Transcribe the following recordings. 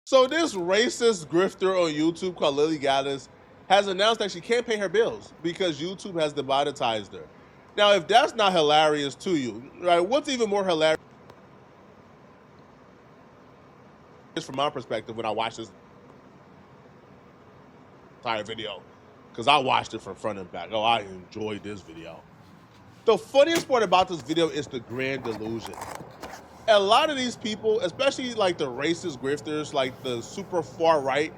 So this racist grifter on YouTube called Lily Gaddis has announced that she can't pay her bills because YouTube has demonetized her. Now, if that's not hilarious to you, right, what's even more hilarious from my perspective when I watch this entire video, because I watched it from front and back. Oh, I enjoyed this video. The funniest part about this video is the grand delusion. A lot of these people, especially like the racist grifters, like the super far right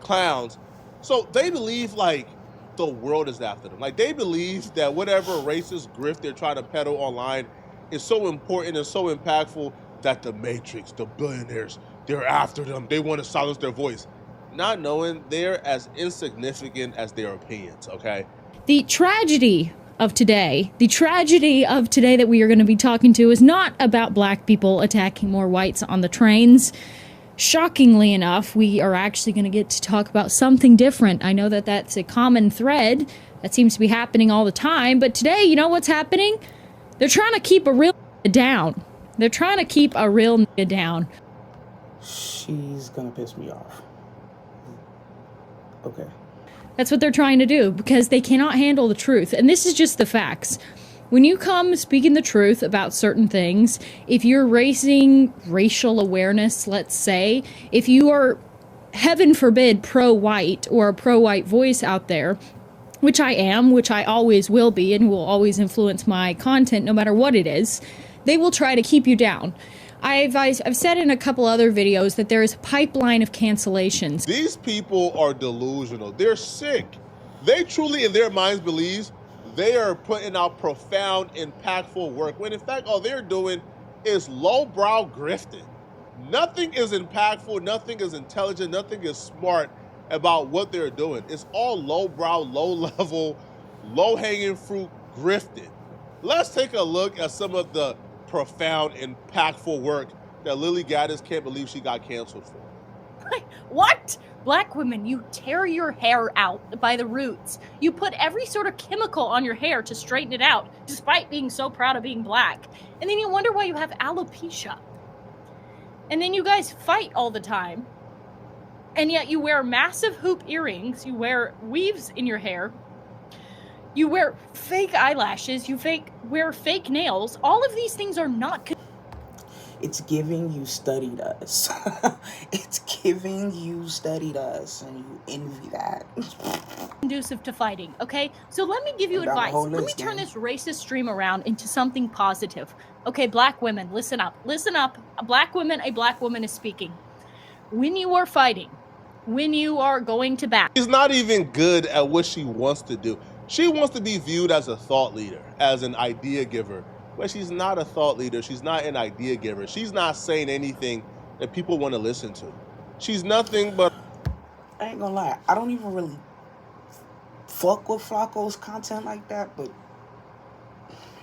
clowns, so they believe like the world is after them. Like they believe that whatever racist grift they're trying to peddle online is so important and so impactful that the Matrix, the billionaires, they're after them. They want to silence their voice. Not knowing they're as insignificant as their opinions, okay? The tragedy of today that we are going to be talking to is not about black people attacking more whites on the trains. Shockingly enough, we are actually going to get to talk about something different. I know that that's a common thread that seems to be happening all the time, but today, you know what's happening? They're trying to keep a real down. They're trying to keep a real down. She's gonna piss me off. Okay. That's what they're trying to do because they cannot handle the truth. And this is just the facts. When you come speaking the truth about certain things, if you're raising racial awareness, let's say, if you are, heaven forbid, pro-white or a pro-white voice out there, which I am, which I always will be and will always influence my content no matter what it is, they will try to keep you down. I've said in a couple other videos that there is a pipeline of cancellations. These people are delusional. They're sick. They truly, in their minds, believe they are putting out profound, impactful work, when in fact, all they're doing is lowbrow grifting. Nothing is impactful, nothing is intelligent, nothing is smart about what they're doing. It's all lowbrow, low-level, low-hanging fruit grifting. Let's take a look at some of the profound, impactful work that Lily Gaddis can't believe she got canceled for. What? Black women, you tear your hair out by the roots. You put every sort of chemical on your hair to straighten it out, despite being so proud of being black. And then you wonder why you have alopecia. And then you guys fight all the time. And yet you wear massive hoop earrings, you wear weaves in your hair, you wear fake eyelashes, you wear fake nails. All of these things are not... It's giving you studied us. It's giving you studied us, and you envy that. conducive to fighting, okay? So let me give you advice. Let me turn this racist stream around into something positive. Okay, black women, listen up. Listen up. A black woman is speaking. When you are fighting, when you are going to bat... She's not even good at what she wants to do. She wants to be viewed as a thought leader, as an idea giver. But she's not a thought leader. She's not an idea giver. She's not saying anything that people want to listen to. She's nothing but... I ain't gonna lie. I don't even really fuck with Flacco's content like that, but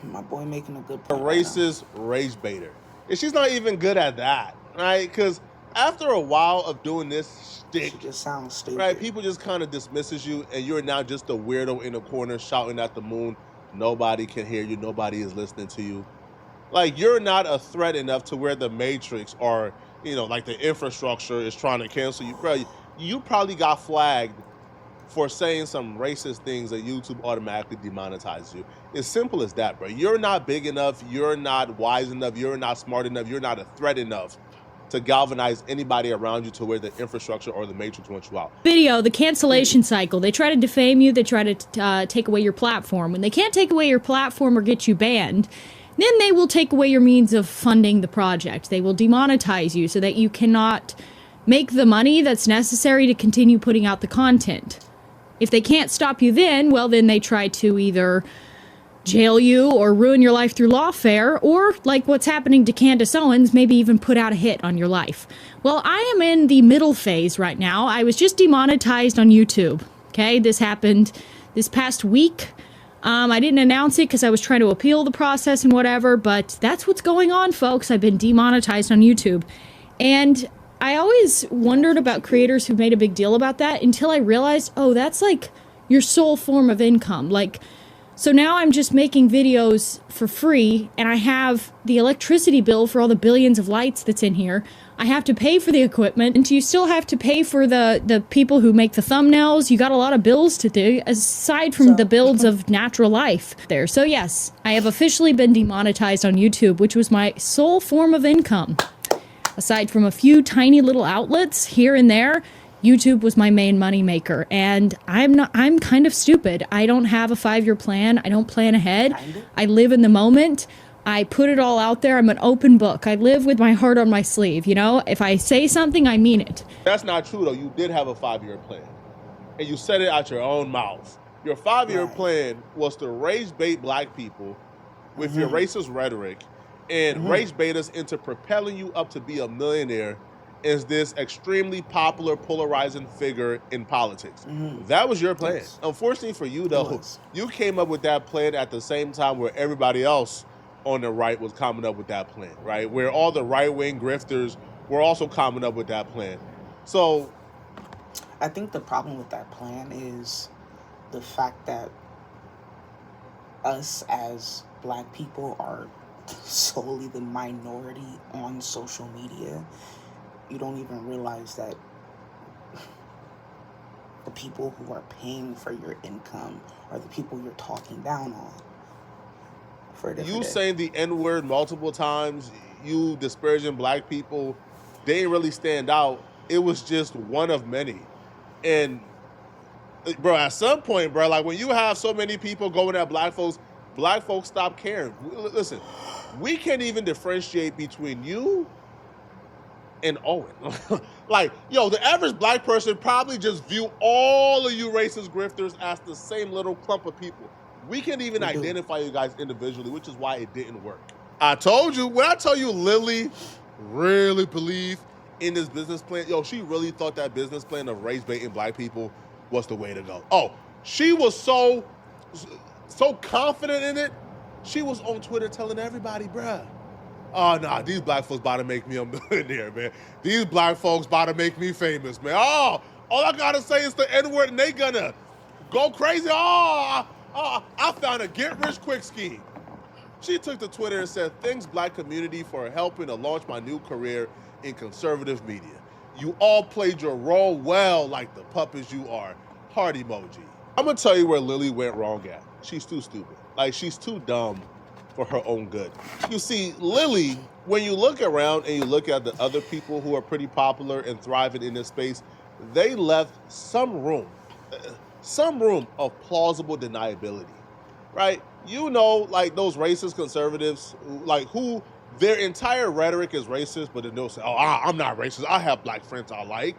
my boy making a good point. A racist rage baiter. And she's not even good at that, right? Because after a while of doing this shtick, she just sounds stupid. Right? People just kind of dismisses you, and you're now just a weirdo in a corner shouting at the moon. Nobody can hear you. Nobody is listening to you. Like, you're not a threat enough to where the Matrix or, you know, like the infrastructure is trying to cancel you. Bro, you probably got flagged for saying some racist things that YouTube automatically demonetizes you. It's simple as that, bro. You're not big enough. You're not wise enough. You're not smart enough. You're not a threat enough to galvanize anybody around you to where the infrastructure or the Matrix wants you out. Video, the cancellation cycle. They try to defame you. They try to take away your platform. When they can't take away your platform or get you banned, then they will take away your means of funding the project. They will demonetize you so that you cannot make the money that's necessary to continue putting out the content. If they can't stop you then, well, then they try to either jail you or ruin your life through lawfare, or like what's happening to Candace Owens, maybe even put out a hit on your life. Well, I am in the middle phase right now. I was just demonetized on YouTube. Okay, this happened this past week. I didn't announce it because I was trying to appeal the process and whatever, but that's what's going on, folks. I've been demonetized on YouTube. And I always wondered about creators who made a big deal about that until I realized, oh, that's like your sole form of income. Like, So now I'm just making videos for free, and I have the electricity bill for all the billions of lights that's in here. I have to pay for the equipment, and you still have to pay for the people who make the thumbnails. You got a lot of bills to do, aside from the builds of natural life there. So yes, I have officially been demonetized on YouTube, which was my sole form of income. Aside from a few tiny little outlets here and there, YouTube was my main moneymaker, and I'm kind of stupid. I don't have a 5-year plan. I don't plan ahead. I live in the moment. I put it all out there. I'm an open book. I live with my heart on my sleeve, you know? If I say something, I mean it. That's not true, though. You did have a 5-year plan, and you said it out your own mouth. Your 5-year plan was to rage bait black people with your racist rhetoric and rage bait us into propelling you up to be a millionaire as this extremely popular, polarizing figure in politics. That was your plan. Yes. Unfortunately for you, though, you came up with that plan at the same time where everybody else on the right was coming up with that plan, right? Where all the right-wing grifters were also coming up with that plan. So I think the problem with that plan is the fact that us as black people are solely the minority on social media. You don't even realize that the people who are paying for your income are the people you're talking down on. You saying the N-word multiple times, you disparaging black people, they didn't really stand out. It was just one of many. And, bro, at some point, bro, like when you have so many people going at black folks stop caring. Listen, we can't even differentiate between you and Owen. Like, yo, the average black person probably just view all of you racist grifters as the same little clump of people. We can't even identify you guys individually, which is why it didn't work. I told you, when I tell you Lily really believed in this business plan, yo, she really thought that business plan of race baiting black people was the way to go. Oh, she was so confident in it, she was on Twitter telling everybody, bruh, oh, nah, these black folks about to make me a millionaire, man. These black folks about to make me famous, man. Oh, all I gotta say is the N-word and they gonna go crazy. I found a get-rich-quick scheme. She took to Twitter and said, thanks, black community, for helping to launch my new career in conservative media. You all played your role well like the puppets you are. Heart emoji. I'm gonna tell you where Lily went wrong at. She's too stupid. Like, she's too dumb for her own good. You see, Lily, when you look around and you look at the other people who are pretty popular and thriving in this space, they left some room of plausible deniability, right? You know, like those racist conservatives, like who their entire rhetoric is racist, but then they'll say, oh, I'm not racist. I have black friends I like.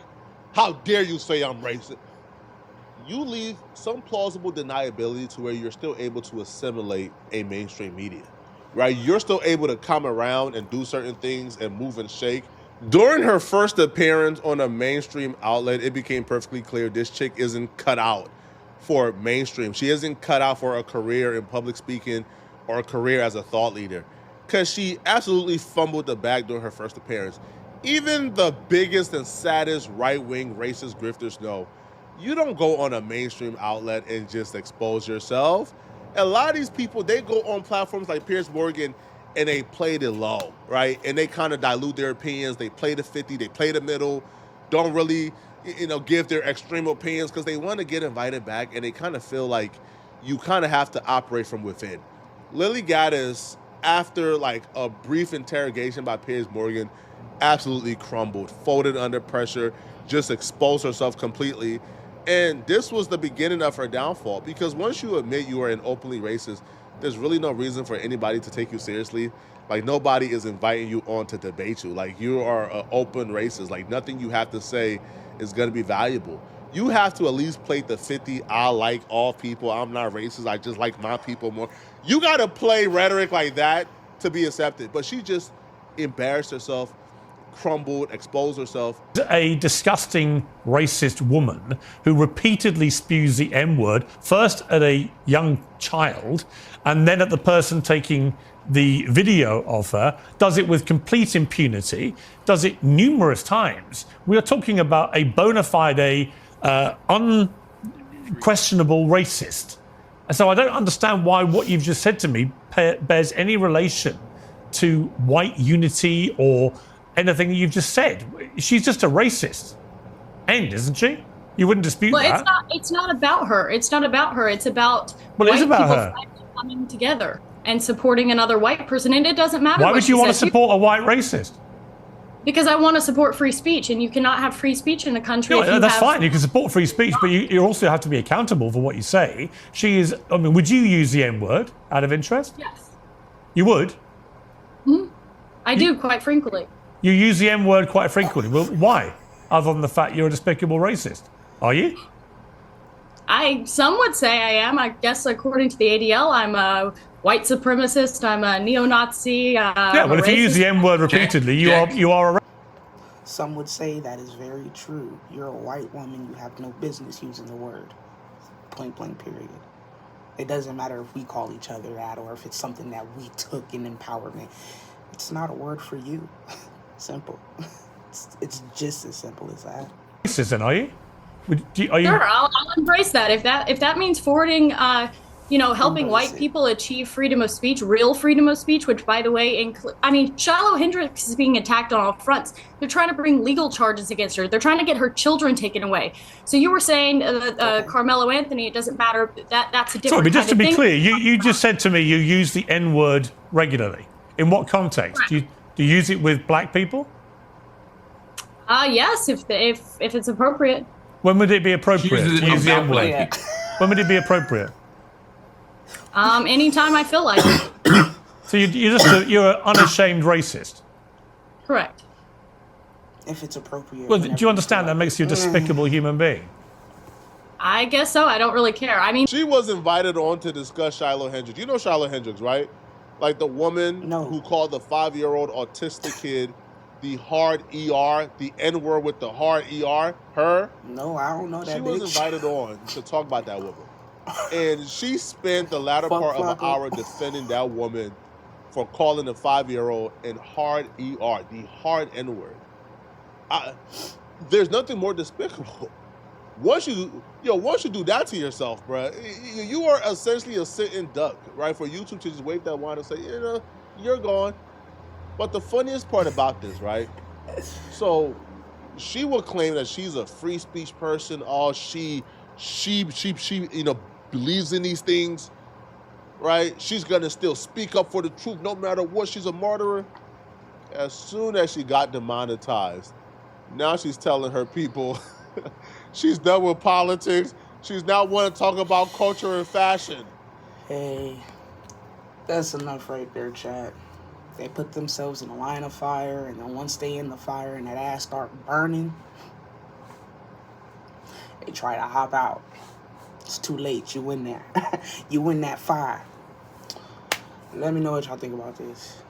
How dare you say I'm racist? You leave some plausible deniability to where you're still able to assimilate a mainstream media, right? You're still able to come around and do certain things and move and shake. During her first appearance on a mainstream outlet, it became perfectly clear this chick isn't cut out for mainstream. She isn't cut out for a career in public speaking or a career as a thought leader, because she absolutely fumbled the bag during her first appearance. Even the biggest and saddest right-wing racist grifters know you don't go on a mainstream outlet and just expose yourself. A lot of these people, they go on platforms like Piers Morgan and they play it low, right? And they kind of dilute their opinions. They play the 50, they play the middle, don't really, give their extreme opinions because they want to get invited back, and they kind of feel like you kind of have to operate from within. Lily Gaddis, after like a brief interrogation by Piers Morgan, absolutely crumbled, folded under pressure, just exposed herself completely. And this was the beginning of her downfall, because once you admit you are an openly racist, there's really no reason for anybody to take you seriously. Like, nobody is inviting you on to debate you. Like, you are an open racist. Like, nothing you have to say is going to be valuable. You have to at least play the 50, I like all people, I'm not racist, I just like my people more. You got to play rhetoric like that to be accepted. But she just embarrassed herself, crumbled, exposed herself. A disgusting racist woman who repeatedly spews the N-word, first at a young child and then at the person taking the video of her, does it with complete impunity, does it numerous times. We are talking about a bona fide, unquestionable racist. So I don't understand why what you've just said to me bears any relation to white unity or anything that you've just said. She's just a racist. End, isn't she? You wouldn't dispute Well, that. it's not about her. It's not about her. It's about Well, it is about people her. coming together and supporting another white person. And it doesn't matter. Why what would she you want to says. support a white racist? Because I want to support free speech, and you cannot have free speech in the country. No, if you that's have... fine. You can support free speech, but you also have to be accountable for what you say. She is. I mean, would you use the N-word out of interest? Yes. You would. I do, quite frankly. You use the N-word quite frequently. Well, why? Other than the fact you're a despicable racist, are you? Some would say I am. I guess according to the ADL, I'm a white supremacist. I'm a neo-Nazi. Yeah. Well, if you use the N-word repeatedly, you are a. Some would say that is very true. You're a white woman. You have no business using the word. Point blank, period. It doesn't matter if we call each other that or if it's something that we took in empowerment. It's not a word for you. Simple. It's just as simple as that. Racist, then, are you? Are you? Sure, I'll embrace that. If that means forwarding, helping Embrace white it. people achieve freedom of speech, real freedom of speech, which, by the way, Shiloh Hendricks is being attacked on all fronts. They're trying to bring legal charges against her. They're trying to get her children taken away. So you were saying Carmelo Anthony, it doesn't matter. That's a different Sorry, but just to kind be of thing. clear, you just said to me you use the N-word regularly. In what context? Do you use it with black people? Yes, if it's appropriate. When would it be appropriate Uses to it use the about N-word? black When would it be appropriate? Anytime I feel like it. So you're an unashamed racist. Correct. If it's appropriate. Well, do whenever you understand feel that like makes it. you a despicable human being? I guess so. I don't really care. I mean, She was invited on to discuss Shiloh Hendricks. You know Shiloh Hendricks, right? Like the woman No. who called the 5-year-old autistic kid the hard ER, the N-word with the hard ER, her. No, I don't know that She bitch. was invited on to talk about that woman. And she spent the latter Fuck part of an Flacco. hour defending that woman for calling the 5-year-old an hard ER, the hard N-word. There's nothing more despicable. Once you do that to yourself, bruh, you are essentially a sitting duck, right? For YouTube to just wave that wand and say, you're gone. But the funniest part about this, right? So she will claim that she's a free speech person. Oh, she believes in these things, right? She's gonna still speak up for the truth no matter what. She's a martyr. As soon as she got demonetized, now she's telling her people she's done with politics. She's now want to talk about culture and fashion. Hey, that's enough right there, chat. They put themselves in a line of fire, and then once they in the fire and that ass start burning, they try to hop out. It's too late. You in there. You in that fire. Let me know what y'all think about this.